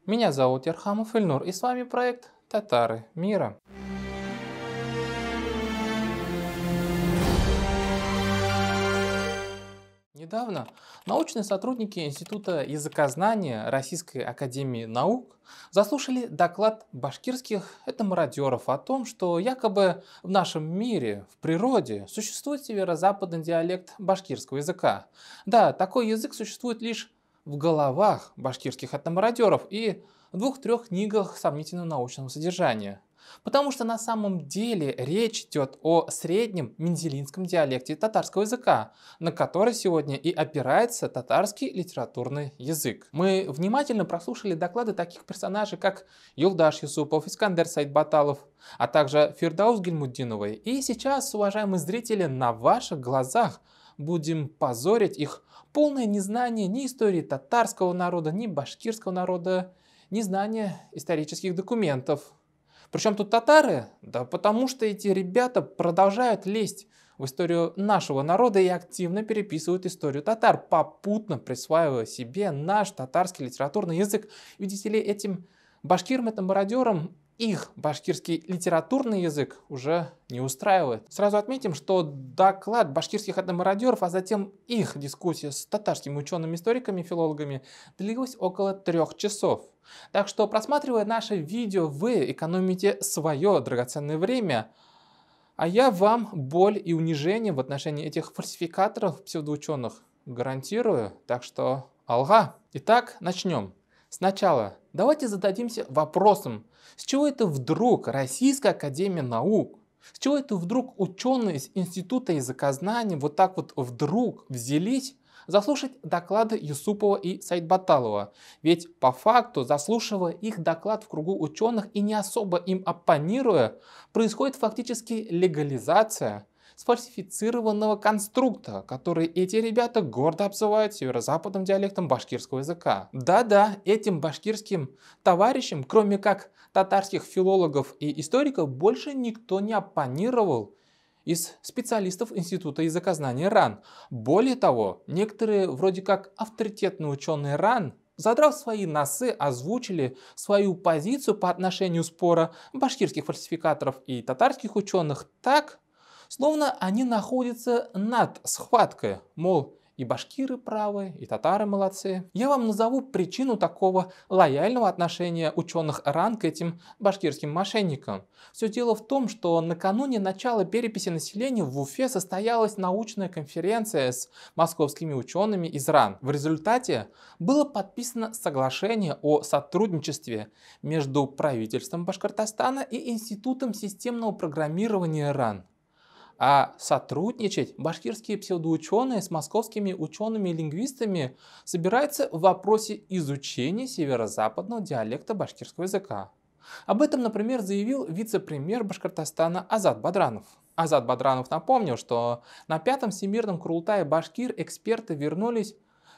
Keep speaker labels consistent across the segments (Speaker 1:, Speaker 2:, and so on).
Speaker 1: Меня зовут Ерхамов Ильнур, и с вами проект «Татары мира». Недавно научные сотрудники Института языкознания Российской академии наук заслушали доклад башкирских этномародеров о том, что якобы в нашем мире, в природе, существует северо-западный диалект башкирского языка. Да, такой язык существует лишь в головах башкирских этномародеров и в двух-трех книгах сомнительного научного содержания. Потому что на самом деле речь идет о среднем мензелинском диалекте татарского языка, на который сегодня и опирается татарский литературный язык. Мы внимательно прослушали доклады таких персонажей, как Юлдаш Юсупов, Искандер Сайдбаталов, а также Фирдаус Гильмуддиновой. И сейчас, уважаемые зрители, на ваших глазах будем позорить их полное незнание ни истории татарского народа, ни башкирского народа, ни знания исторических документов. Причем тут татары? Да потому что эти ребята продолжают лезть в историю нашего народа и активно переписывают историю татар, попутно присваивая себе наш татарский литературный язык. Видите ли, этим башкирам, этим мародерам их башкирский литературный язык уже не устраивает. Сразу отметим, что доклад башкирских этномародеров, а затем их дискуссия с татарскими учеными, историками, филологами длилась около 3 часов. Так что, просматривая наше видео, вы экономите свое драгоценное время, а я вам боль и унижение в отношении этих фальсификаторов, псевдоученых гарантирую. Так что алга. Итак, начнем. Сначала давайте зададимся вопросом, с чего это вдруг Российская академия наук, с чего это вдруг ученые из Института языкознания вот так вот вдруг взялись заслушать доклады Юсупова и Сайдбаталова. Ведь по факту, заслушивая их доклад в кругу ученых и не особо им оппонируя, происходит фактически легализация сфальсифицированного конструкта, который эти ребята гордо обзывают северо-западным диалектом башкирского языка. Да-да, этим башкирским товарищам, кроме как татарских филологов и историков, больше никто не оппонировал из специалистов Института языкознания РАН. Более того, некоторые вроде как авторитетные ученые РАН, задрав свои носы, озвучили свою позицию по отношению спора башкирских фальсификаторов и татарских ученых так, словно они находятся над схваткой, мол, и башкиры правы, и татары молодцы. Я вам назову причину такого лояльного отношения ученых РАН к этим башкирским мошенникам. Все дело в том, что накануне начала переписи населения в Уфе состоялась научная конференция с московскими учеными из РАН. В результате было подписано соглашение о сотрудничестве между правительством Башкортостана и Институтом системного программирования РАН. А сотрудничать башкирские псевдоученые с московскими учеными и лингвистами собираются в вопросе изучения северо-западного диалекта башкирского языка. Об этом, например, заявил вице-премьер Башкортостана Азат Бадранов. Азат Бадранов напомнил, что на 5-м Всемирном Курултае башкир эксперты вернулись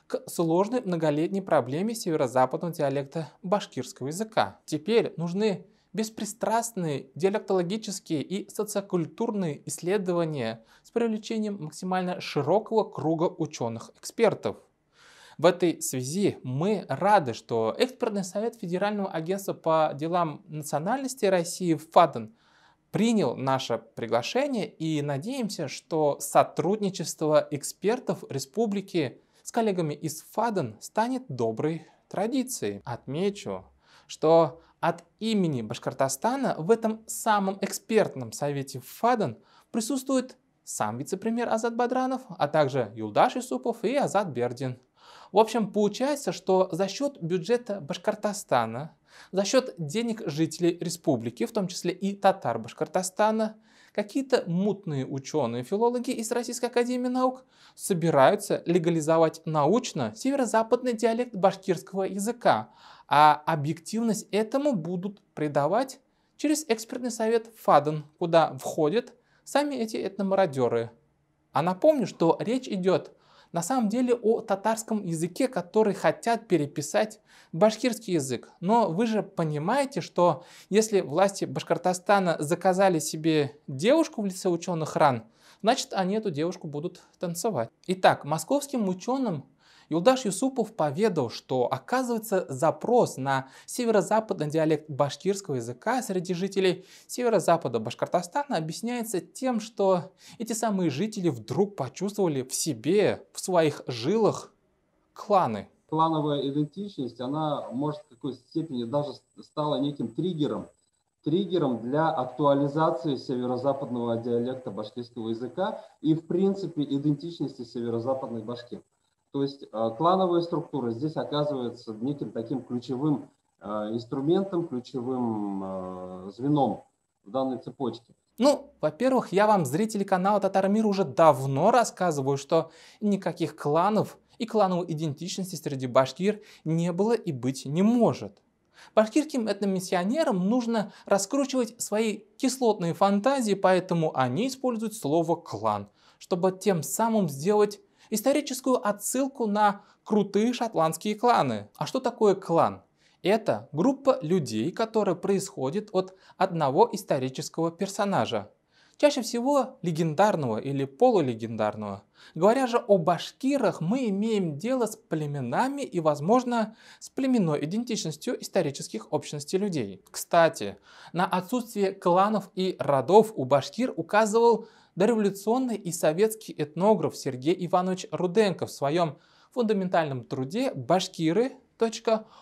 Speaker 1: к сложной многолетней проблеме северо-западного диалекта башкирского языка. Теперь нужны беспристрастные диалектологические и социокультурные исследования с привлечением максимально широкого круга ученых-экспертов. В этой связи мы рады, что Экспертный совет Федерального агентства по делам национальности России ФАДН принял наше приглашение и надеемся, что сотрудничество экспертов республики с коллегами из ФАДН станет доброй традицией. Отмечу, что от имени Башкортостана в этом самом экспертном совете ФАДН присутствует сам вице-премьер Азат Бадранов, а также Юлдаш Юсупов и Азат Бердин. В общем, получается, что за счет бюджета Башкортостана, за счет денег жителей республики, в том числе и татар Башкортостана, какие-то мутные ученые-филологи из Российской академии наук собираются легализовать научно северо-западный диалект башкирского языка, а объективность этому будут придавать через экспертный совет ФАДН, куда входят сами эти этномародеры. А напомню, что речь идет на самом деле о татарском языке, который хотят переписать в башкирский язык. Но вы же понимаете, что если власти Башкортостана заказали себе девушку в лице ученых РАН, значит они эту девушку будут танцевать. Итак, московским ученым Юлдаш Юсупов поведал, что, оказывается, запрос на северо-западный диалект башкирского языка среди жителей северо-запада Башкортостана объясняется тем, что эти самые жители вдруг почувствовали в себе, в своих жилах кланы.
Speaker 2: Клановая идентичность, она, может, в какой-то степени даже стала неким триггером для актуализации северо-западного диалекта башкирского языка и, в принципе, идентичности северо-западных башкир. То есть клановая структура здесь оказывается неким таким ключевым инструментом, ключевым звеном в данной цепочке.
Speaker 1: Ну, во-первых, я вам, зрители канала Татармир, уже давно рассказываю, что никаких кланов и клановой идентичности среди башкир не было и быть не может. Башкирским этномиссионерам нужно раскручивать свои кислотные фантазии, поэтому они используют слово «клан», чтобы тем самым сделать историческую отсылку на крутые шотландские кланы. А что такое клан? Это группа людей, которая происходит от одного исторического персонажа. Чаще всего легендарного или полулегендарного. Говоря же о башкирах, мы имеем дело с племенами и, возможно, с племенной идентичностью исторических общностей людей. Кстати, на отсутствие кланов и родов у башкир указывал дореволюционный и советский этнограф Сергей Иванович Руденко в своем фундаментальном труде «Башкиры.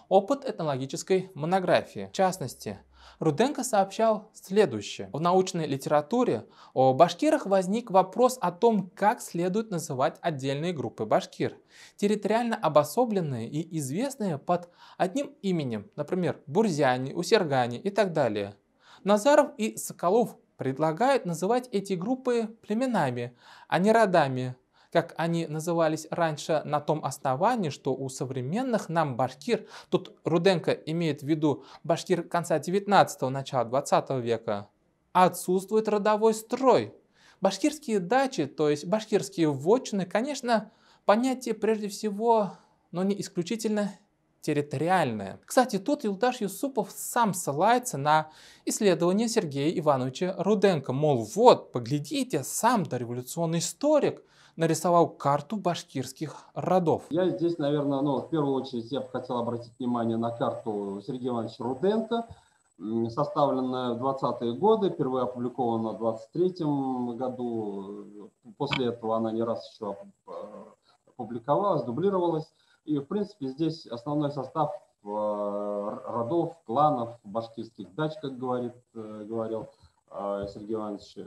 Speaker 1: Опыт этнологической монографии». В частности, Руденко сообщал следующее. В научной литературе о башкирах возник вопрос о том, как следует называть отдельные группы башкир, территориально обособленные и известные под одним именем, например, бурзяне, усергане и так далее. Назаров и Соколов предлагают называть эти группы племенами, а не родами, как они назывались раньше, на том основании, что у современных нам башкир, тут Руденко имеет в виду башкир конца 19-го, начала 20 века, отсутствует родовой строй. Башкирские дачи, то есть башкирские вотчины, конечно, понятие прежде всего, но не исключительно территориальное. Кстати, тут Юлдаш Юсупов сам ссылается на исследование Сергея Ивановича Руденко. Мол, вот, поглядите, сам дореволюционный историк нарисовал карту башкирских родов.
Speaker 2: Я здесь, наверное, в первую очередь я бы хотел обратить внимание на карту Сергея Ивановича Руденко, составленная в 20-е годы, впервые опубликована в 23-м году. После этого она не раз еще публиковалась, дублировалась. И, в принципе, здесь основной состав родов, кланов, башкирских дач, как говорил Сергей Иванович,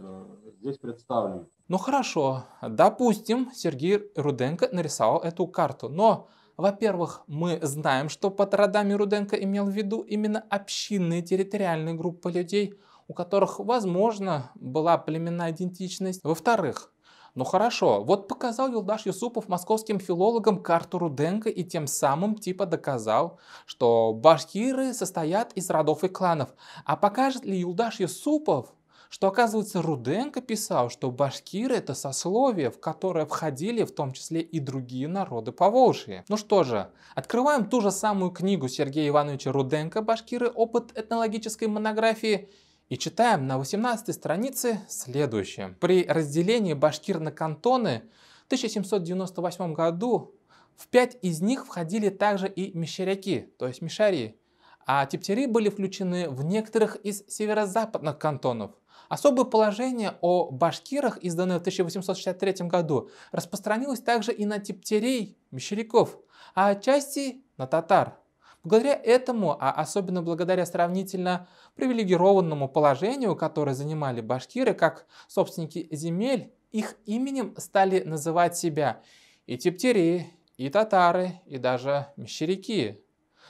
Speaker 2: здесь представлен.
Speaker 1: Ну хорошо, допустим, Сергей Руденко нарисовал эту карту, но, во-первых, мы знаем, что под родами Руденко имел в виду именно общинные территориальные группы людей, у которых, возможно, была племенная идентичность. Во-вторых, ну хорошо, вот показал Юлдаш Юсупов московским филологам карту Руденко и тем самым типа доказал, что башкиры состоят из родов и кланов. А покажет ли Юлдаш Юсупов, что, оказывается, Руденко писал, что башкиры — это сословие, в которое входили в том числе и другие народы Поволжья? Ну что же, открываем ту же самую книгу Сергея Ивановича Руденко «Башкиры. Опыт этнологической монографии» и читаем на 18 странице следующее. При разделении башкир на кантоны в 1798 году в 5 из них входили также и мещеряки, то есть мишари, а тептери были включены в некоторых из северо-западных кантонов. Особое положение о башкирах, изданное в 1863 году, распространилось также и на тептерей, мещеряков, а отчасти на татар. Благодаря этому, а особенно благодаря сравнительно привилегированному положению, которое занимали башкиры как собственники земель, их именем стали называть себя и тептери, и татары, и даже мещеряки.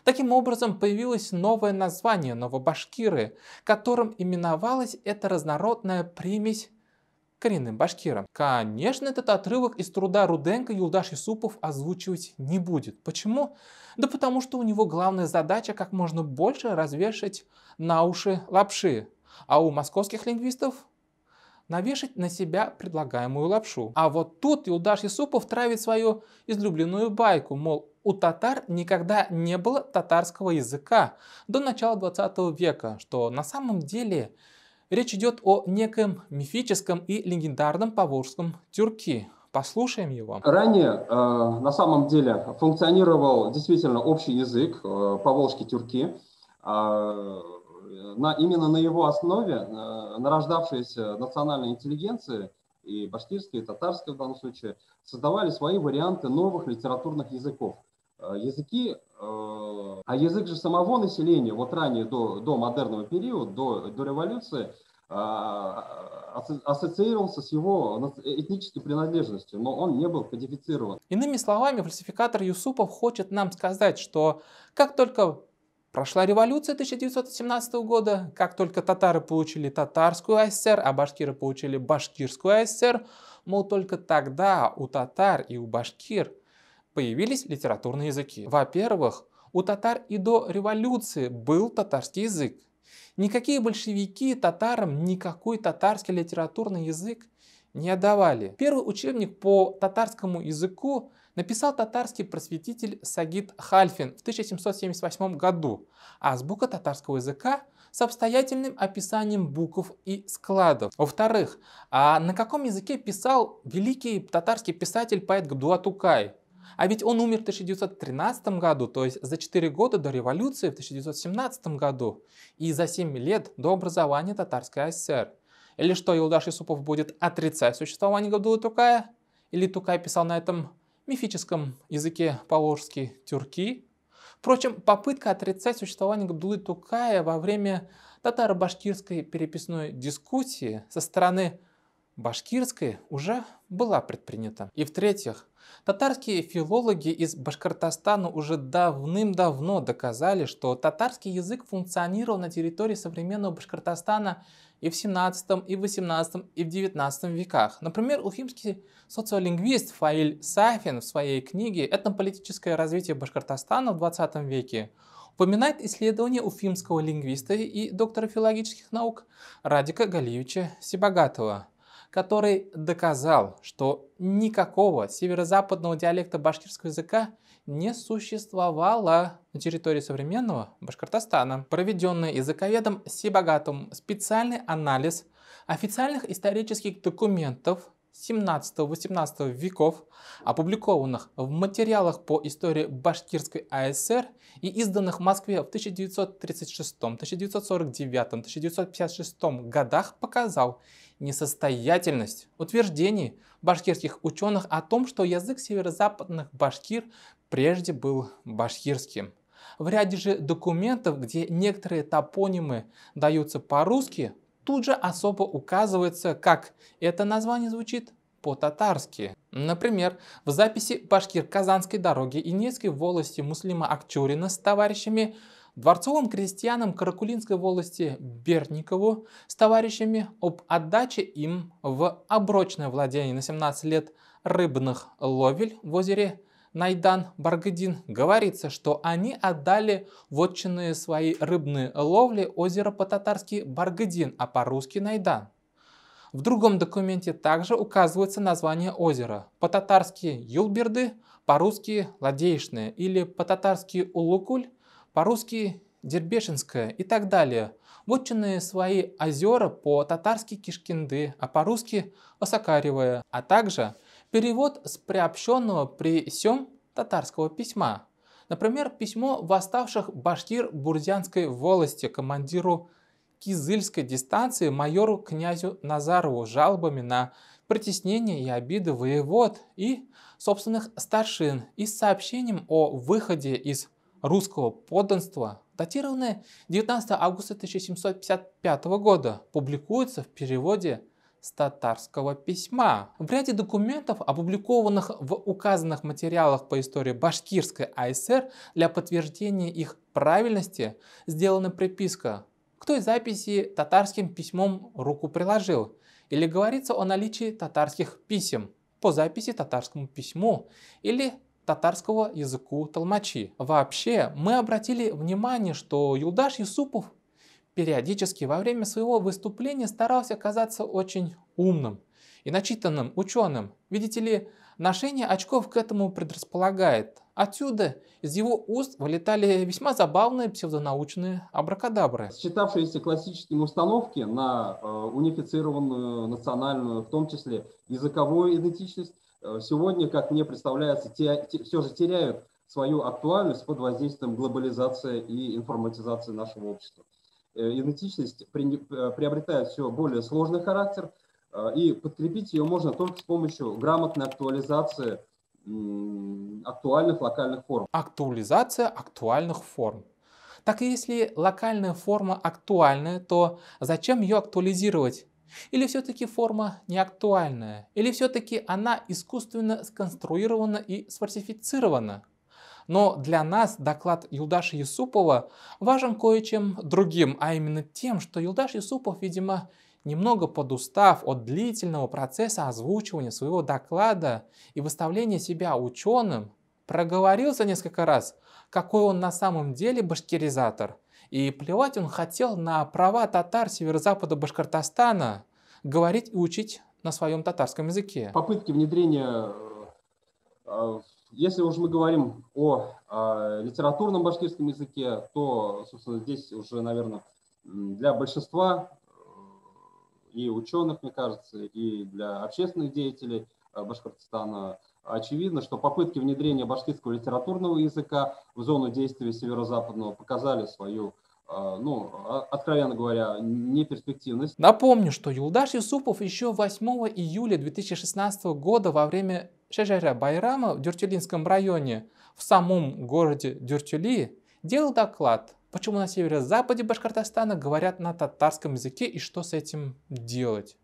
Speaker 1: Таким образом, появилось новое название новобашкиры, которым именовалась эта разнородная примесь коренным башкирам. Конечно, этот отрывок из труда Руденко Юлдаш Юсупов озвучивать не будет. Почему? Да потому что у него главная задача как можно больше развешать на уши лапши, а у московских лингвистов навешать на себя предлагаемую лапшу. А вот тут Юлдаш Юсупов травит свою излюбленную байку, мол, у татар никогда не было татарского языка до начала 20 века, что на самом деле речь идет о некоем мифическом и легендарном поволжском тюрки. Послушаем его.
Speaker 2: Ранее на самом деле функционировал действительно общий язык поволжский тюрки. Именно на его основе нарождавшиеся национальные интеллигенции, и башкирская, и татарская в данном случае, создавали свои варианты новых литературных языков. А язык же самого населения, вот ранее до модерного периода, до революции, ассоциировался с его этнической принадлежностью, но он не был кодифицирован.
Speaker 1: Иными словами, фальсификатор Юсупов хочет нам сказать, что как только прошла революция 1917 года, как только татары получили татарскую АССР, а башкиры получили башкирскую АССР, мол, только тогда у татар и у башкир появились литературные языки. Во-первых, у татар и до революции был татарский язык. Никакие большевики татарам никакой татарский литературный язык не отдавали. Первый учебник по татарскому языку написал татарский просветитель Сагид Хальфин в 1778 году. Азбука татарского языка с обстоятельным описанием букв и складов. Во-вторых, на каком языке писал великий татарский писатель-поэт Габдулла Тукай? А ведь он умер в 1913 году, то есть за 4 года до революции в 1917 году и за 7 лет до образования Татарской АССР. Или что, Юлдаш Юсупов будет отрицать существование Габдуллы Тукая? Или Тукай писал на этом мифическом языке поволжский тюрки? Впрочем, попытка отрицать существование Габдуллы Тукая во время татаро-башкирской переписной дискуссии со стороны башкирской уже была предпринята. И в-третьих, татарские филологи из Башкортостана уже давным-давно доказали, что татарский язык функционировал на территории современного Башкортостана и в 17, и в 18, и в 19 веках. Например, уфимский социолингвист Фаиль Сафин в своей книге «Этнополитическое развитие Башкортостана в 20 веке» упоминает исследование уфимского лингвиста и доктора филологических наук Радика Галиевича Сибагатова, который доказал, что никакого северо-западного диалекта башкирского языка не существовало на территории современного Башкортостана. Проведенный языковедом Сибагатовым специальный анализ официальных исторических документов 17-18 веков, опубликованных в материалах по истории Башкирской АСР и изданных в Москве в 1936, 1949, 1956 годах, показал несостоятельность утверждений башкирских ученых о том, что язык северо-западных башкир прежде был башкирским. В ряде же документов, где некоторые топонимы даются по-русски, тут же особо указывается, как это название звучит по-татарски. Например, в записи Башкир-Казанской дороги и Невской волости Муслима Акчурина с товарищами, дворцовым крестьянам Каракулинской волости Бердникову с товарищами об отдаче им в оброчное владение на 17 лет рыбных ловель в озере Найдан-Баргадин говорится, что они отдали вотчинные свои рыбные ловли озеро по-татарски Баргадин, а по-русски Найдан. В другом документе также указывается название озера. По-татарски Юлберды, по-русски Ладейшное, или по-татарски Улукуль, по-русски Дербешинское и так далее. Вотчинные свои озера по-татарски Кишкинды, а по-русски Осакаревое, а также перевод с приобщенного при сём татарского письма. Например, письмо восставших башкир Бурзянской волости командиру Кизыльской дистанции майору князю Назарову с жалобами на притеснение и обиды воевод и собственных старшин и с сообщением о выходе из русского подданства, датированное 19 августа 1755 года, публикуется в переводе с татарского письма. В ряде документов, опубликованных в указанных материалах по истории Башкирской АСР, для подтверждения их правильности сделана приписка: к той записи татарским письмом руку приложил, или говорится о наличии татарских писем по записи татарскому письму или татарского языку толмачи. Вообще, мы обратили внимание, что Юлдаш Юсупов периодически во время своего выступления старался казаться очень умным и начитанным ученым. Видите ли, ношение очков к этому предрасполагает. Отсюда из его уст вылетали весьма забавные псевдонаучные абракадабры.
Speaker 2: Считавшиеся классическими установки на унифицированную, национальную, в том числе языковую идентичность, сегодня, как мне представляется, все же теряют свою актуальность под воздействием глобализации и информатизации нашего общества. Идентичность приобретает все более сложный характер, и подкрепить ее можно только с помощью грамотной актуализации актуальных локальных форм.
Speaker 1: Актуализация актуальных форм. Так если локальная форма актуальная, то зачем ее актуализировать? Или все-таки форма не актуальная? Или все-таки она искусственно сконструирована и сфальсифицирована? Но для нас доклад Юлдаша Юсупова важен кое-чем другим, а именно тем, что Юлдаш Юсупов, видимо, немного подустав от длительного процесса озвучивания своего доклада и выставления себя ученым, проговорился несколько раз, какой он на самом деле башкиризатор. И плевать он хотел на права татар северо-запада Башкортостана говорить и учить на своем татарском языке.
Speaker 2: Попытки внедрения, если уж мы говорим о литературном башкирском языке, то, собственно, здесь уже, наверное, для большинства и ученых, мне кажется, и для общественных деятелей Башкортостана очевидно, что попытки внедрения башкирского литературного языка в зону действия северо-западного показали свою, откровенно говоря, неперспективность.
Speaker 1: Напомню, что Юлдаш Юсупов еще 8 июля 2016 года во время Шажара Байрама в Дюртюлинском районе в самом городе Дюртюли делал доклад, почему на северо-западе Башкортостана говорят на татарском языке и что с этим делать.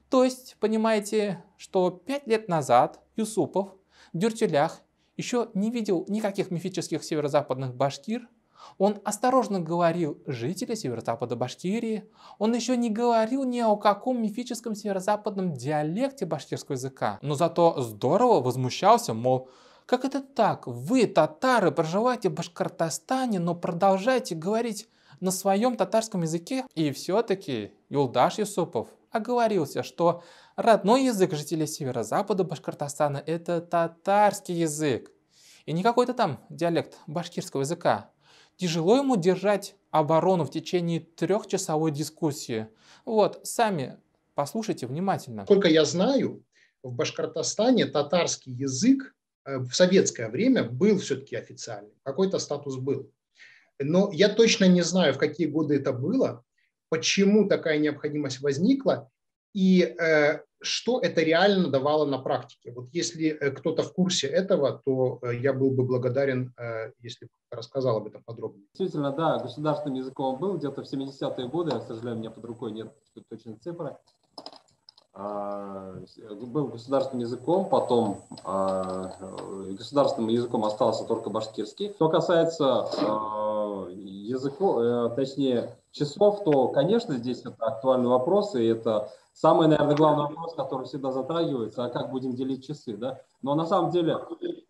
Speaker 1: То есть, понимаете, что 5 лет назад Юсупов в Дюртюлях еще не видел никаких мифических северо-западных башкир. Он осторожно говорил «жители северо-запада Башкирии». Он еще не говорил ни о каком мифическом северо-западном диалекте башкирского языка. Но зато здорово возмущался, мол, как это так? Вы, татары, проживаете в Башкортостане, но продолжаете говорить на своем татарском языке? И все-таки Юлдаш Юсупов оговорился, что родной язык жителей северо-запада Башкортостана – это татарский язык. И не какой-то там диалект башкирского языка. Тяжело ему держать оборону в течение 3-часовой дискуссии. Вот, сами послушайте внимательно.
Speaker 3: Сколько я знаю, в Башкортостане татарский язык в советское время был все-таки официальный. Какой-то статус был. Но я точно не знаю, в какие годы это было, почему такая необходимость возникла и что это реально давало на практике. Вот если кто-то в курсе этого, то я был бы благодарен, если бы рассказал об этом подробнее.
Speaker 2: Действительно, да, государственным языком был где-то в 70-е годы, к сожалению, у меня под рукой нет точной цифры. Был государственным языком, потом государственным языком остался только башкирский. Что касается языков, точнее часов, то, конечно, здесь это актуальный вопрос, и это самый, наверное, главный вопрос, который всегда затрагивается, а как будем делить часы, да? Но на самом деле,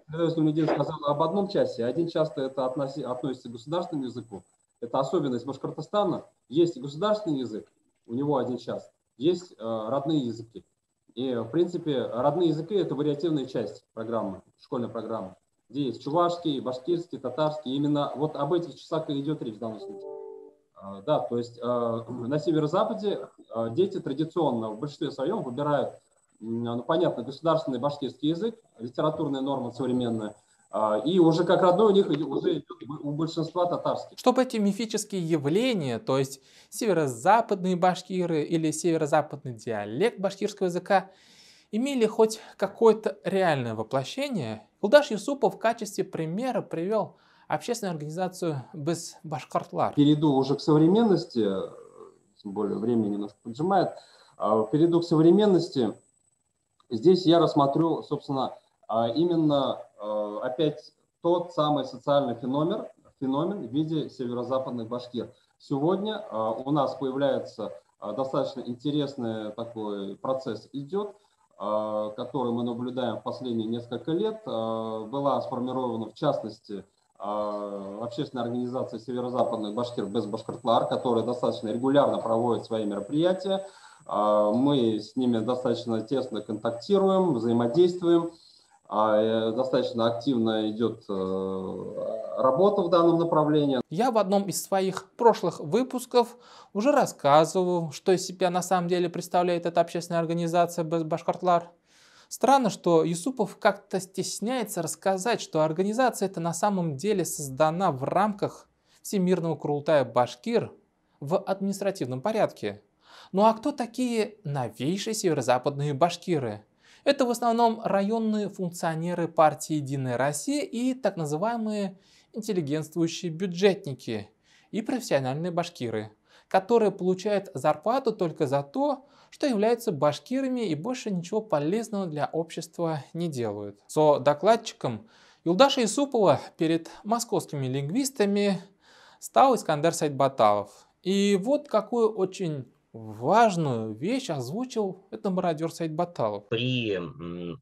Speaker 2: Медин сказал об одном часе, один час это относится к государственному языку, это особенность Башкортостана, есть государственный язык, у него 1 час, есть родные языки. И, в принципе, родные языки – это вариативная часть программы, школьной программы, где есть чувашский, башкирский, татарский. Именно вот об этих часах и идет речь в данном случае. Да, то есть на северо-западе дети традиционно в большинстве своем выбирают, понятно, государственный башкирский язык, литературная норма современная, и уже как родной у них уже идет у большинства татарский.
Speaker 1: Чтобы эти мифические явления, то есть северо-западные башкиры или северо-западный диалект башкирского языка, имели хоть какое-то реальное воплощение, Юлдаш Юсупов в качестве примера привел общественную организацию «Без Башкортлар».
Speaker 2: Перейду уже к современности, тем более время немножко поджимает, перейду к современности. Здесь я рассмотрю, собственно, именно опять тот самый социальный феномен в виде северо-западных башкир. Сегодня у нас появляется достаточно интересный такой процесс идет, который мы наблюдаем в последние несколько лет. Была сформирована, в частности, общественная организация северо-западных башкир «Без Башкортлар», которая достаточно регулярно проводит свои мероприятия. Мы с ними достаточно тесно контактируем, взаимодействуем. Достаточно активно идет работа в данном направлении.
Speaker 1: Я в одном из своих прошлых выпусков уже рассказывал, что из себя на самом деле представляет эта общественная организация «Без Башкортлар». Странно, что Юсупов как-то стесняется рассказать, что организация эта на самом деле создана в рамках Всемирного Курултая Башкир в административном порядке. Ну а кто такие новейшие северо-западные башкиры? Это в основном районные функционеры партии «Единая Россия» и так называемые интеллигентствующие бюджетники и профессиональные башкиры, которые получают зарплату только за то, что являются башкирами и больше ничего полезного для общества не делают. Со докладчиком Юлдаша Юсупова перед московскими лингвистами стал Искандер Сайтбаталов. И вот какую очень важную вещь озвучил этот мародер Сайтбаталов.
Speaker 4: При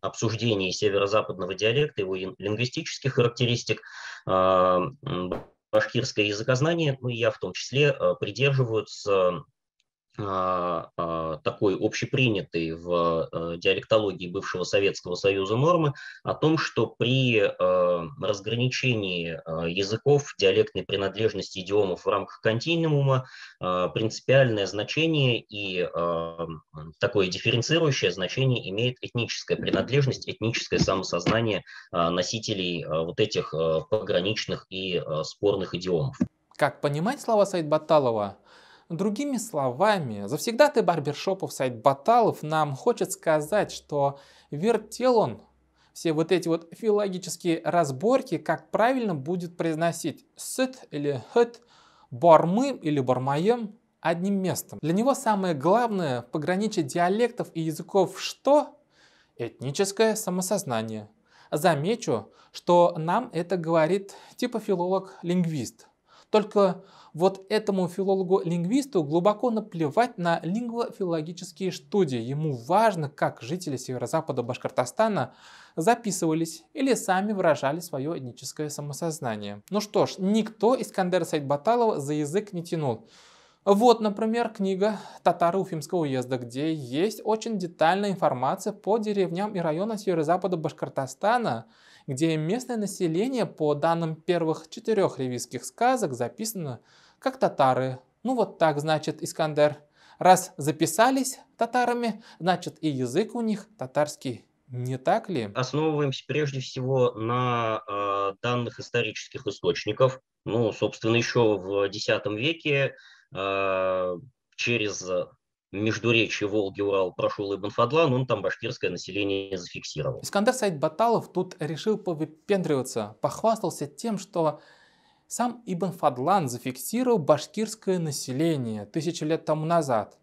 Speaker 4: обсуждении северо-западного диалекта, его лингвистических характеристик, башкирское языкознание, ну и я в том числе, придерживаются такой общепринятой в диалектологии бывшего Советского Союза нормы о том, что при разграничении языков, диалектной принадлежности идиомов в рамках континуума принципиальное значение и такое дифференцирующее значение имеет этническая принадлежность, этническое самосознание носителей вот этих пограничных и спорных идиомов.
Speaker 1: Как понимать слова Сайтбаталова? Другими словами, завсегдатый барбершопов Сайтбаталов нам хочет сказать, что вертел он все вот эти вот филологические разборки, как правильно будет произносить сыт или хэт, бармым или бармаем одним местом. Для него самое главное в пограничье диалектов и языков что? Этническое самосознание. Замечу, что нам это говорит типа филолог-лингвист. Только вот этому филологу-лингвисту глубоко наплевать на лингвофилологические студии. Ему важно, как жители северо-запада Башкортостана записывались или сами выражали свое этническое самосознание. Ну что ж, никто Искандера Сайтбаталова за язык не тянул. Вот, например, книга «Татары Уфимского уезда», где есть очень детальная информация по деревням и районам северо-запада Башкортостана, где местное население, по данным первых 4 ревизских сказок, записано как татары. Ну вот так, значит, Искандер. Раз записались татарами, значит и язык у них татарский. Не так ли?
Speaker 4: Основываемся прежде всего на данных исторических источников. Ну, собственно, еще в X веке через междуречье Волги, Урал прошел Ибн Фадлан, он там башкирское население зафиксировал.
Speaker 1: Искандер Сайтбаталов тут решил повыпендриваться, похвастался тем, что сам Ибн Фадлан зафиксировал башкирское население 1000 лет тому назад.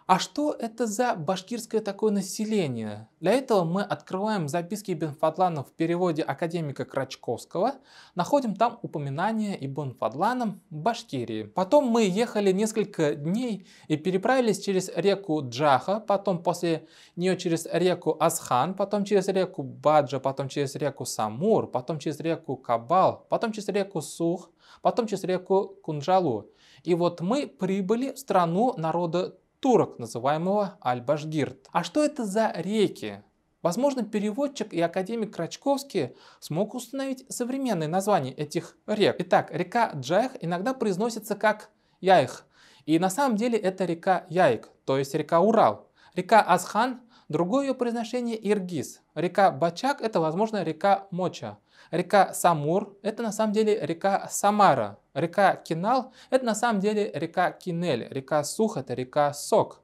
Speaker 1: А что это за башкирское такое население? Для этого мы открываем записки Ибн Фадлана в переводе академика Крачковского, находим там упоминание Ибн Фадланом Башкирии. Потом мы ехали несколько дней и переправились через реку Джаха, потом после нее через реку Асхан, потом через реку Баджа, потом через реку Самур, потом через реку Кабал, потом через реку Сух, потом через реку Кунджалу. И вот мы прибыли в страну народа турок, называемого Аль-Башгирт. А что это за реки? Возможно, переводчик и академик Крачковский смог установить современные названия этих рек. Итак, река Джайх иногда произносится как Яих. И на самом деле это река Яик, то есть река Урал. Река Асхан, другое ее произношение Иргиз. Река Бачак это, возможно, река Моча. Река Самур – это на самом деле река Самара. Река Кинал – это на самом деле река Кинель. Река Сух – это река Сок.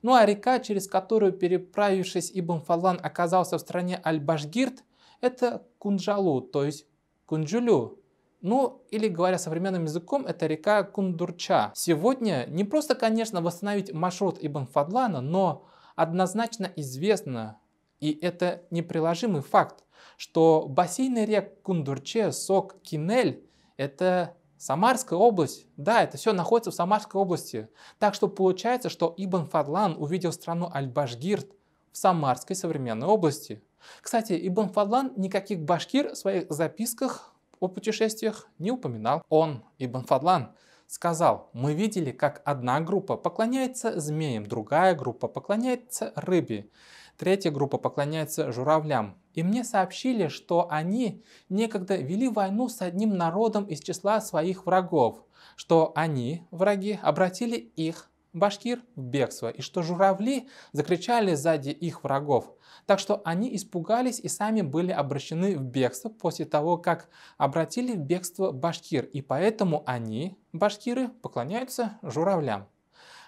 Speaker 1: Ну а река, через которую, переправившись, Ибн Фадлан оказался в стране Аль-Башгирт, это Кунджалу, то есть Кунджулю. Ну, или говоря современным языком, это река Кундурча. Сегодня не просто, конечно, восстановить маршрут Ибн Фадлана, но однозначно известно, и это неприложимый факт, что бассейны рек Кундурче, Сок, Кинель – это Самарская область. Да, это все находится в Самарской области. Так что получается, что Ибн Фадлан увидел страну Аль-Башгирт в Самарской современной области. Кстати, Ибн Фадлан никаких башкир в своих записках о путешествиях не упоминал. Он, Ибн Фадлан, сказал: мы видели, как одна группа поклоняется змеям, другая группа поклоняется рыбе, третья группа поклоняется журавлям. И мне сообщили, что они некогда вели войну с одним народом из числа своих врагов, что они, враги, обратили их башкир в бегство, и что журавли закричали сзади их врагов. Так что они испугались и сами были обращены в бегство после того, как обратили в бегство башкир, и поэтому они, башкиры, поклоняются журавлям.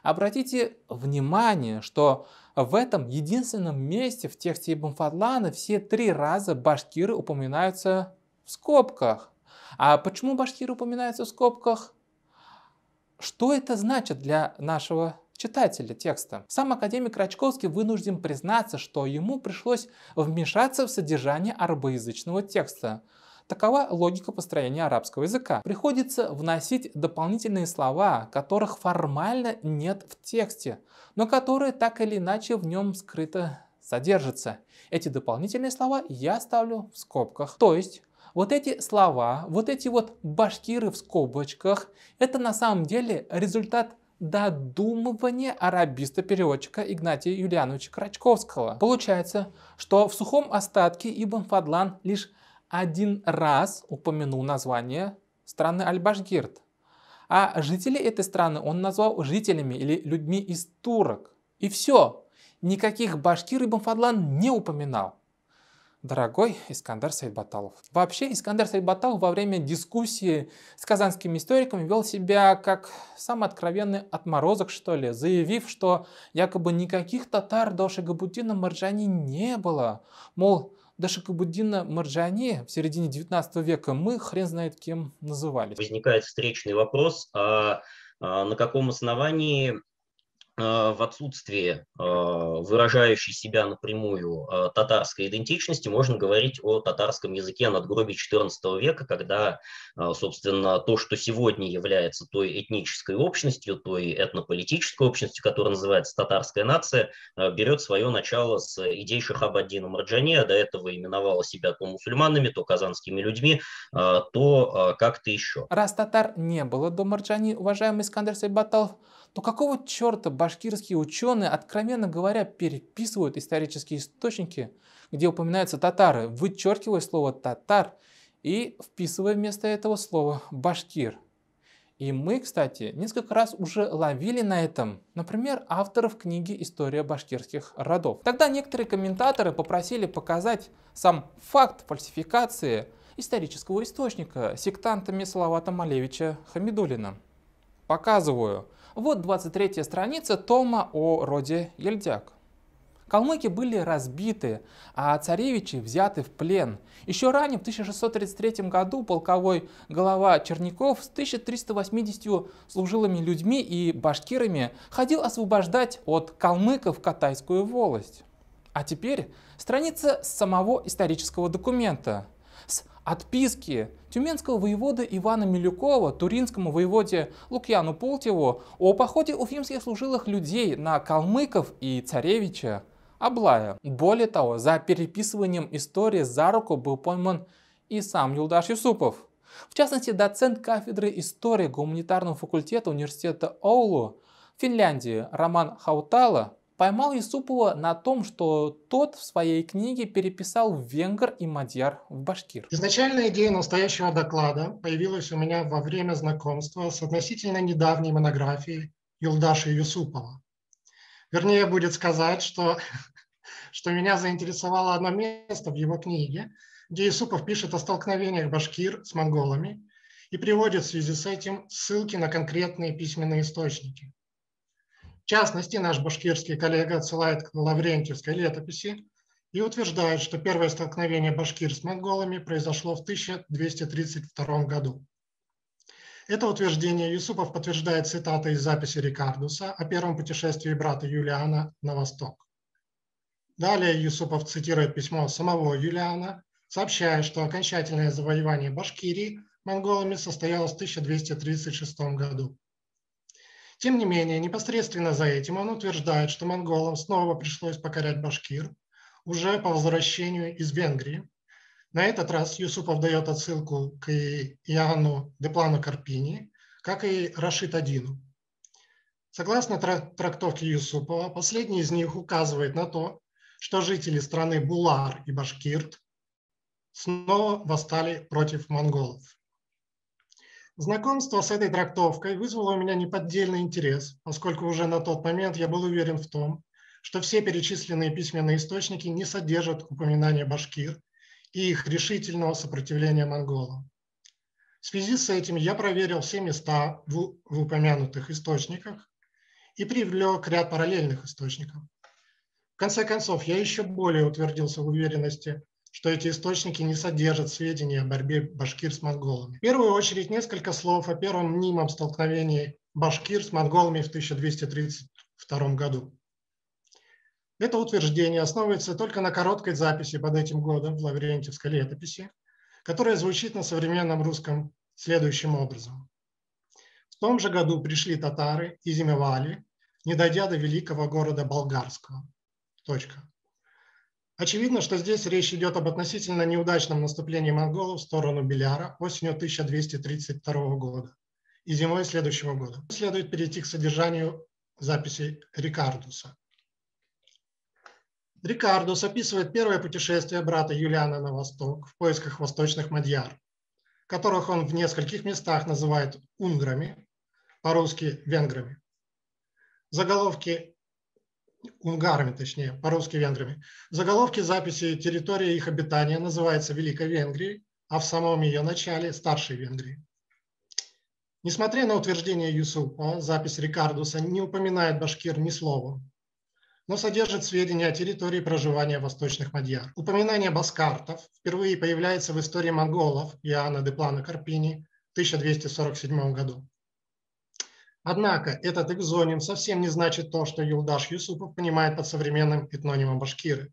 Speaker 1: Обратите внимание, что в этом единственном месте в тексте Ибн Фадлана все 3 раза башкиры упоминаются в скобках. А почему башкиры упоминаются в скобках? Что это значит для нашего читателя текста? Сам академик Рачковский вынужден признаться, что ему пришлось вмешаться в содержание арабоязычного текста. Такова логика построения арабского языка. Приходится вносить дополнительные слова, которых формально нет в тексте, но которые так или иначе в нем скрыто содержатся. Эти дополнительные слова я ставлю в скобках. То есть вот эти слова, вот эти вот башкиры в скобочках, это на самом деле результат додумывания арабиста-переводчика Игнатия Юлиановича Крачковского. Получается, что в сухом остатке Ибн Фадлан лишь 1 раз упомянул название страны Аль-Башгирт, а жителей этой страны он назвал жителями или людьми из турок. И все, никаких башкир Ибн Фадлан не упоминал. Дорогой Искандар Сайдбаталов. Вообще Искандар Сайдбаталов во время дискуссии с казанскими историками вел себя как самый откровенный отморозок, что ли, заявив, что якобы никаких татар до Шигабуддина Марджани не было. Мол, до Шигабуддина Марджани в середине 19 века мы хрен знает кем назывались.
Speaker 4: Возникает встречный вопрос, на каком основании в отсутствии выражающей себя напрямую татарской идентичности можно говорить о татарском языке надгробий XIV века, когда, собственно, то, что сегодня является той этнической общностью, той этнополитической общностью, которая называется татарская нация, берет свое начало с идей Шахаб-ад-Дина Марджани, а до этого именовала себя то мусульманами, то казанскими людьми, то как-то еще.
Speaker 1: Раз татар не было до Марджани, уважаемый Искандар Сайдбаталов, то какого черта башкирские ученые, откровенно говоря, переписывают исторические источники, где упоминаются татары, вычеркивая слово «татар» и вписывая вместо этого слово «башкир». И мы, кстати, несколько раз уже ловили на этом, например, авторов книги «История башкирских родов». Тогда некоторые комментаторы попросили показать сам факт фальсификации исторического источника сектантами Салавата Малевича Хамидуллина. Показываю. Вот 23-я страница тома о роде Ельдяк. Калмыки были разбиты, а царевичи взяты в плен. Еще ранее, в 1633 году, полковой глава Черняков с 1380 служилыми людьми и башкирами ходил освобождать от калмыков Катайскую волость. А теперь страница самого исторического документа. С отписки тюменского воевода Ивана Милюкова туринскому воеводе Лукьяну Пултеву о походе уфимских служилых людей на калмыков и царевича Аблая. Более того, за переписыванием истории за руку был пойман и сам Юлдаш Юсупов. В частности, доцент кафедры истории гуманитарного факультета университета Оулу в Финляндии Роман Хаутала поймал Юсупова на том, что тот в своей книге переписал венгр и мадьяр в башкир.
Speaker 5: Изначальная идея настоящего доклада появилась у меня во время знакомства с относительно недавней монографией Юлдаша Юсупова. Вернее, будет сказать, что меня заинтересовало одно место в его книге, где Юсупов пишет о столкновениях башкир с монголами и приводит в связи с этим ссылки на конкретные письменные источники. В частности, наш башкирский коллега отсылает к Лаврентьевской летописи и утверждает, что первое столкновение башкир с монголами произошло в 1232 году. Это утверждение Юсупов подтверждает цитатой из записи Рикардуса о первом путешествии брата Юлиана на восток. Далее Юсупов цитирует письмо самого Юлиана, сообщая, что окончательное завоевание Башкирии монголами состоялось в 1236 году. Тем не менее, непосредственно за этим он утверждает, что монголам снова пришлось покорять башкир уже по возвращению из Венгрии. На этот раз Юсупов дает отсылку к Иоанну де Плано Карпини, как и Рашид-Адину. Согласно трактовке Юсупова, последний из них указывает на то, что жители страны Булар и Башкирт снова восстали против монголов. Знакомство с этой трактовкой вызвало у меня неподдельный интерес, поскольку уже на тот момент я был уверен в том, что все перечисленные письменные источники не содержат упоминания башкир и их решительного сопротивления монголам. В связи с этим я проверил все места в упомянутых источниках и привлек ряд параллельных источников. В конце концов, я еще более утвердился в уверенности, что эти источники не содержат сведений о борьбе башкир с монголами. В первую очередь несколько слов о первом мнимом столкновении башкир с монголами в 1232 году. Это утверждение основывается только на короткой записи под этим годом в Лаврентьевской летописи, которая звучит на современном русском следующим образом. В том же году пришли татары и зимовали, не дойдя до великого города Болгарского. Точка. Очевидно, что здесь речь идет об относительно неудачном наступлении монголов в сторону Беляра осенью 1232 года и зимой следующего года. Следует перейти к содержанию записей Рикардуса. Рикардус описывает первое путешествие брата Юлиана на восток в поисках восточных мадьяр, которых он в нескольких местах называет унграми, по-русски венграми. Заголовки унгарами, точнее, по-русски венграми. Заголовки записи территории их обитания называются Великой Венгрией, а в самом ее начале Старшей Венгрией. Несмотря на утверждение Юсупа, запись Рикардуса не упоминает башкир ни словом, но содержит сведения о территории проживания восточных мадьяр. Упоминание баскартов впервые появляется в истории монголов Иоанна де Плана Карпини в 1247 году. Однако этот экзоним совсем не значит то, что Юлдаш Юсупов понимает под современным этнонимом башкиры.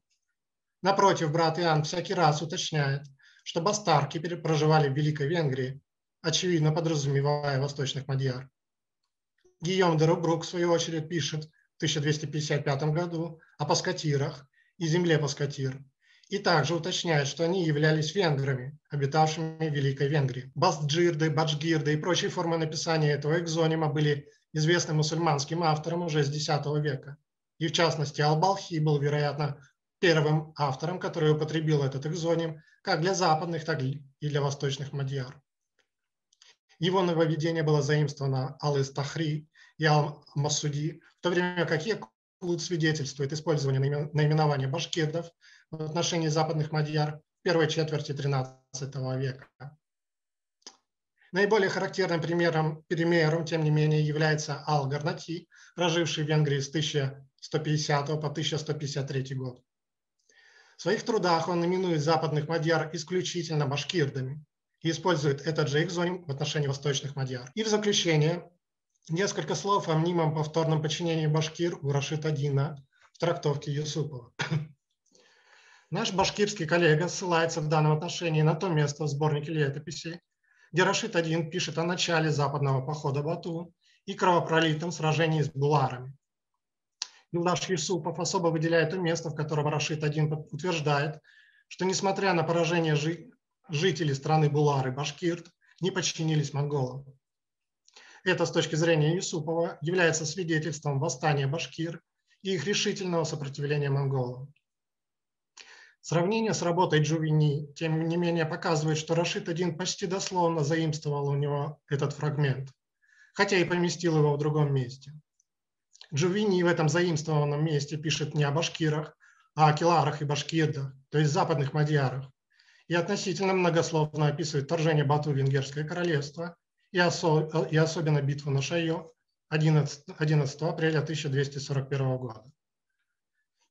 Speaker 5: Напротив, брат Иоанн всякий раз уточняет, что бастарки проживали в Великой Венгрии, очевидно подразумевая восточных мадьяр. Гийом де Рубрук, в свою очередь, пишет в 1255 году о паскатирах и земле паскатир, и также уточняет, что они являлись венграми, обитавшими в Великой Венгрии. Бастджирды, баджгирды и прочие формы написания этого экзонима были известны мусульманским авторам уже с X века. И в частности, Ал-Балхи был, вероятно, первым автором, который употребил этот экзоним как для западных, так и для восточных мадьяр. Его нововведение было заимствовано Ал-Истахри и Ал-Масуди, в то время как Якут свидетельствует использование наименования башкирдов в отношении западных мадьяр в первой четверти XIII века. Наиболее характерным примером, тем не менее, является Ал-Гарнати, проживший в Венгрии с 1150 по 1153 год. В своих трудах он именует западных мадьяр исключительно башкирдами и использует этот же экзоним в отношении восточных мадьяр. И в заключение несколько слов о мнимом повторном подчинении башкир у Рашид-ад-Дина в трактовке Юсупова. Наш башкирский коллега ссылается в данном отношении на то место в сборнике летописей, где Рашид-ад-Дин пишет о начале западного похода Бату и кровопролитном сражении с буларами. Юлдаш Юсупов особо выделяет то место, в котором Рашид-ад-Дин утверждает, что несмотря на поражение жителей страны Булары башкирт не подчинились монголам. Это с точки зрения Юсупова является свидетельством восстания башкир и их решительного сопротивления монголам. Сравнение с работой Джувини, тем не менее, показывает, что Рашид-ад-Дин почти дословно заимствовал у него этот фрагмент, хотя и поместил его в другом месте. Джувини в этом заимствованном месте пишет не о башкирах, а о келарах и башкирдах, то есть западных мадьярах, и относительно многословно описывает вторжение Бату в Венгерское королевство и особенно битву на Шайо 11 апреля 1241 года.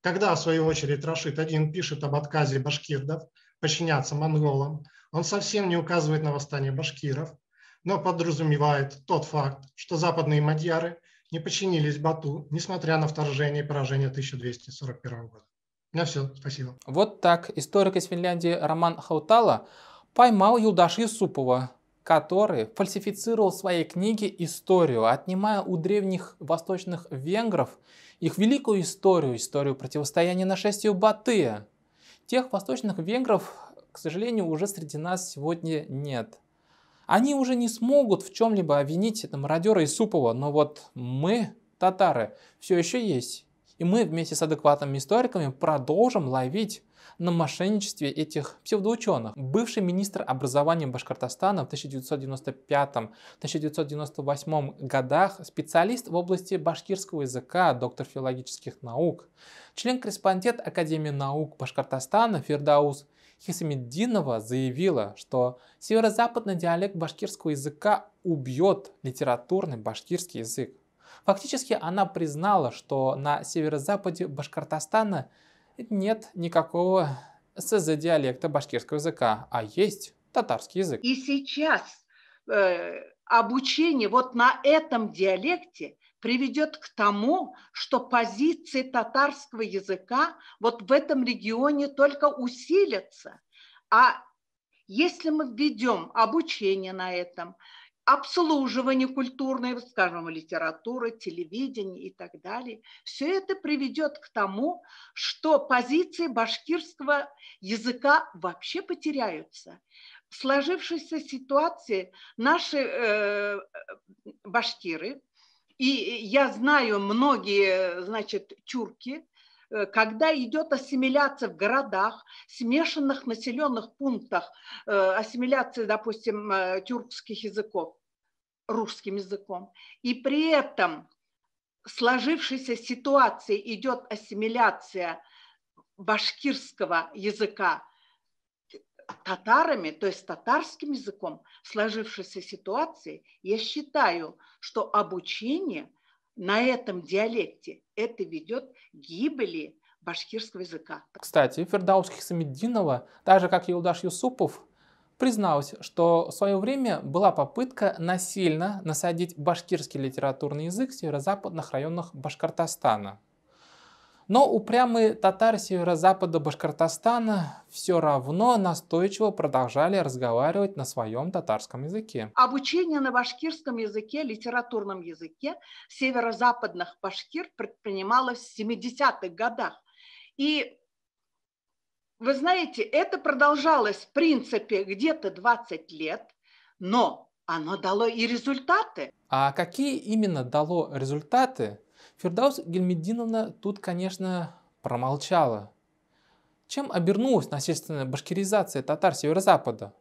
Speaker 5: Когда, в свою очередь, Рашид-ад-Дин пишет об отказе башкирдов подчиняться монголам, он совсем не указывает на восстание башкиров, но подразумевает тот факт, что западные мадьяры не подчинились Бату, несмотря на вторжение и поражение 1241 года. У меня все, спасибо.
Speaker 1: Вот так историк из Финляндии Роман Хаутала поймал Юлдаша Юсупова, который фальсифицировал в своей книге историю, отнимая у древних восточных венгров их великую историю, историю противостояния нашествию Батыя. Тех восточных венгров, к сожалению, уже среди нас сегодня нет. Они уже не смогут в чем-либо обвинить мародера Юсупова, но вот мы, татары, все еще есть. И мы вместе с адекватными историками продолжим ловить на мошенничестве этих псевдоученых. Бывший министр образования Башкортостана в 1995-1998 годах, специалист в области башкирского языка, доктор филологических наук, член-корреспондент Академии наук Башкортостана Фирдаус Хисамиддинова заявила, что северо-западный диалект башкирского языка убьет литературный башкирский язык. Фактически она признала, что на северо-западе Башкортостана нет никакого СЗ-диалекта башкирского языка, а есть татарский язык.
Speaker 6: И сейчас обучение вот на этом диалекте приведет к тому, что позиции татарского языка вот в этом регионе только усилятся. А если мы введем обучение на этом, обслуживание культурное, скажем, литературы, телевидения и так далее, все это приведет к тому, что позиции башкирского языка вообще потеряются. В сложившейся ситуации наши башкиры, и я знаю многие, значит, тюрки, когда идет ассимиляция в городах, смешанных населенных пунктах, ассимиляция, допустим, тюркских языков русским языком, и при этом в сложившейся ситуации идет ассимиляция башкирского языка татарами, то есть татарским языком, в сложившейся ситуации, я считаю, что обучение на этом диалекте это ведет к гибели башкирского языка.
Speaker 1: Кстати, Фирдаус Хисамиддинова, так же как и Юлдаш Юсупов, призналась, что в свое время была попытка насильно насадить башкирский литературный язык в северо-западных районах Башкортостана. Но упрямые татары северо-запада Башкортостана все равно настойчиво продолжали разговаривать на своем татарском языке.
Speaker 6: Обучение на башкирском языке, литературном языке северо-западных башкир предпринималось в 70-х годах. И вы знаете, это продолжалось в принципе где-то 20 лет, но оно дало и результаты.
Speaker 1: А какие именно дало результаты, Фирдаус Гильмиддиновна тут, конечно, промолчала. Чем обернулась насильственная башкиризация татар северо-запада?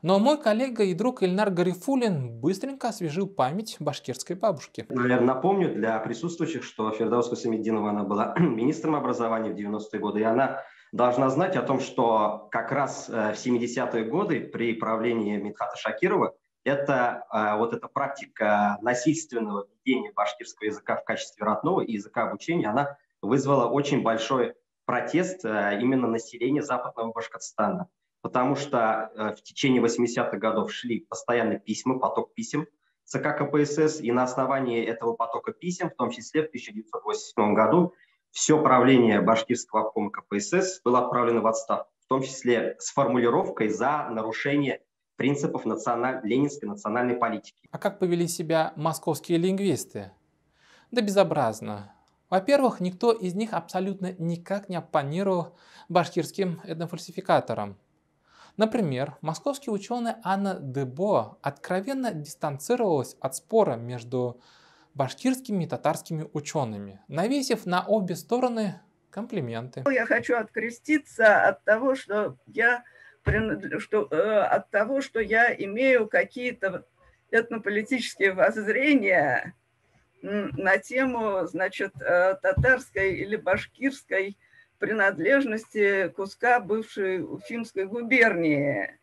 Speaker 1: Но мой коллега и друг Ильнар Гарифуллин быстренько освежил память башкирской бабушки.
Speaker 7: Наверное, напомню для присутствующих, что Фирдаус Хисамиддинова, она была министром образования в 90-е годы, и она должна знать о том, что как раз в 70-е годы при правлении Мидхата Шакирова вот эта практика насильственного введения башкирского языка в качестве родного и языка обучения, она вызвала очень большой протест именно населения Западного Башкортостана. Потому что в течение 80-х годов шли постоянно письма, поток писем ЦК КПСС, и на основании этого потока писем, в том числе в 1987 году, все правление башкирского обкома КПСС было отправлено в отставку, в том числе с формулировкой за нарушение принципов ленинской национальной политики.
Speaker 1: А как повели себя московские лингвисты? Да безобразно. Во-первых, никто из них абсолютно никак не оппонировал башкирским этнофальсификаторам. Например, московский ученый Анна Дебо откровенно дистанцировалась от спора между башкирскими и татарскими учеными, навесив на обе стороны комплименты.
Speaker 8: Я хочу откреститься от того, что я имею какие-то этнополитические воззрения на тему, значит, татарской или башкирской принадлежности куска бывшей Уфимской губернии.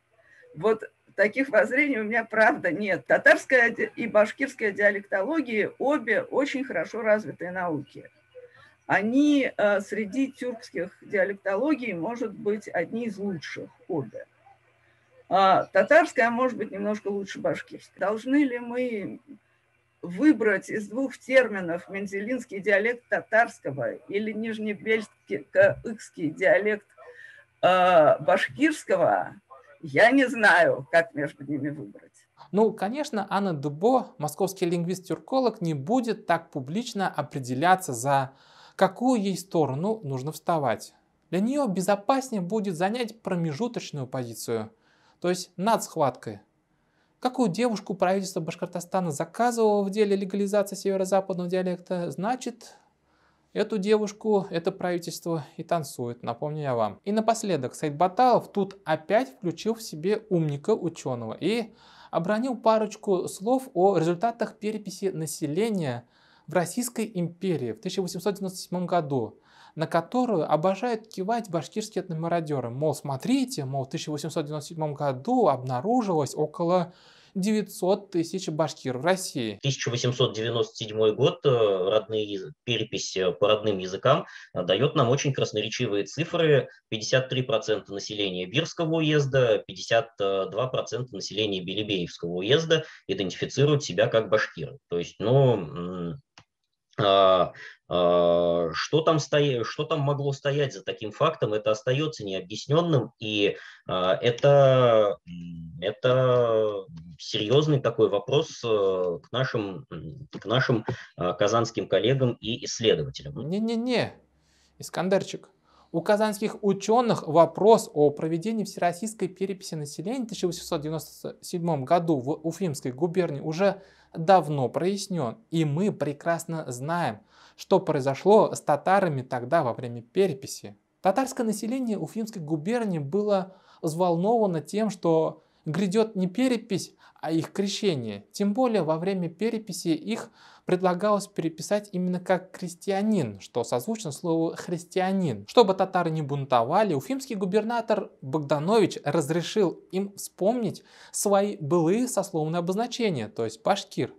Speaker 8: Вот таких воззрений у меня, правда, нет. Татарская и башкирская диалектологии обе очень хорошо развитые науки. Они среди тюркских диалектологий, может быть, одни из лучших обе. Татарская, может быть, немножко лучше башкирской. Должны ли мы выбрать из двух терминов мензелинский диалект татарского или нижнебельский диалект башкирского, я не знаю, как между ними выбрать.
Speaker 1: Ну, конечно, Анна Дебо, московский лингвист-тюрколог, не будет так публично определяться, за какую ей сторону нужно вставать. Для нее безопаснее будет занять промежуточную позицию, то есть над схваткой. Какую девушку правительство Башкортостана заказывало в деле легализации северо-западного диалекта, значит, Эту девушку это правительство и танцует, напомню я вам. И напоследок, Саид Баталов тут опять включил в себе умника ученого и обронил парочку слов о результатах переписи населения в Российской империи в 1897 году, на которую обожают кивать башкирские этномародеры. Мол, смотрите, мол, в 1897 году обнаружилось около 900 тысяч башкир в России.
Speaker 4: 1897 год, перепись по родным языкам дает нам очень красноречивые цифры. 53% населения Бирского уезда, 52% населения Белебеевского уезда идентифицируют себя как башкиры. То есть, что там могло стоять за таким фактом, это остается необъясненным, и это серьезный такой вопрос к нашим казанским коллегам и исследователям.
Speaker 1: Не-не-не, Искандерчик. У казанских ученых вопрос о проведении всероссийской переписи населения в 1897 году в Уфимской губернии уже давно прояснен. И мы прекрасно знаем, что произошло с татарами тогда во время переписи. Татарское население Уфимской губернии было взволновано тем, что грядет не перепись, а их крещение. Тем более во время переписи их предлагалось переписать именно как крестьянин, что созвучно слову христианин. Чтобы татары не бунтовали, уфимский губернатор Богданович разрешил им вспомнить свои былые сословные обозначения, то есть башкир,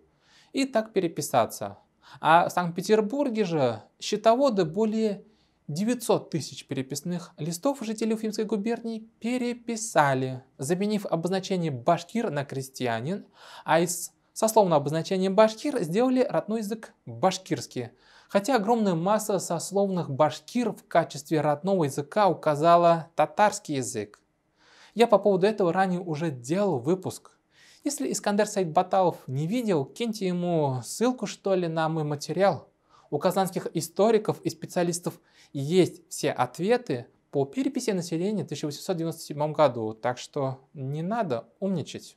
Speaker 1: и так переписаться. А в Санкт-Петербурге же счетоводы более 900 тысяч переписных листов жителей Уфимской губернии переписали, заменив обозначение башкир на крестьянин, а из сословного обозначения башкир сделали родной язык башкирский. Хотя огромная масса сословных башкир в качестве родного языка указала татарский язык. Я по поводу этого ранее уже делал выпуск. Если Искандер Саид Баталов не видел, киньте ему ссылку, что ли, на мой материал. У казанских историков и специалистов есть все ответы по переписи населения в 1897 году, так что не надо умничать.